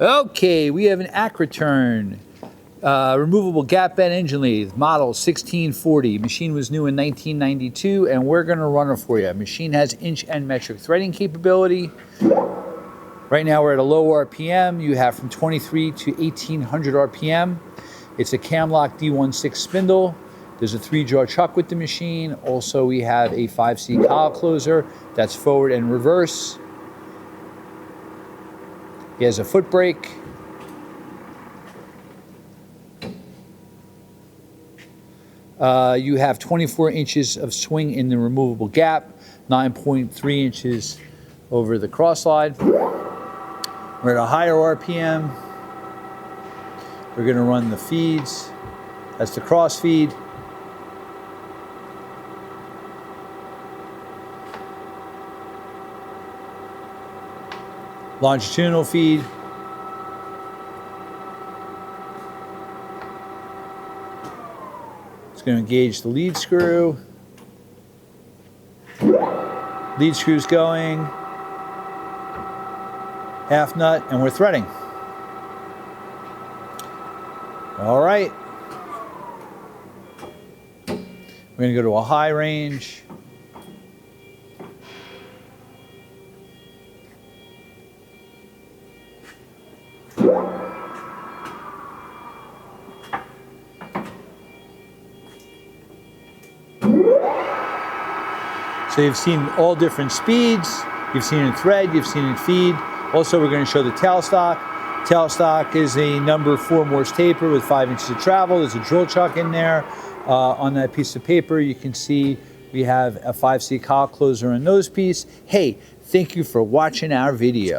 Okay, we have an Acra-Turn removable gap bed engine lathe, model 1640. Machine was new in 1992, and we're going to run it for you. Machine has inch and metric threading capability. Right now we're at a low RPM. You have from 23 to 1800 RPM. It's a CAMLOCK D16 spindle. There's a 3-jaw chuck with the machine. Also, we have a 5C collar closer that's forward and reverse. He has a foot brake. You have 24 inches of swing in the removable gap, 9.3 inches over the cross slide. We're at a higher RPM. We're going to run the feeds. That's the cross feed. Longitudinal feed. It's going to engage the lead screw. Lead screw's going. Half nut, and we're threading. All right. We're going to go to a high range. So you've seen all different speeds. You've seen it thread, you've seen it feed. Also, we're going to show the tailstock. Tailstock is a number 4 Morse taper with 5 inches of travel. There's a drill chuck in there. On that piece of paper, you can see we have a 5C collar closer and nose piece. Hey, thank you for watching our video.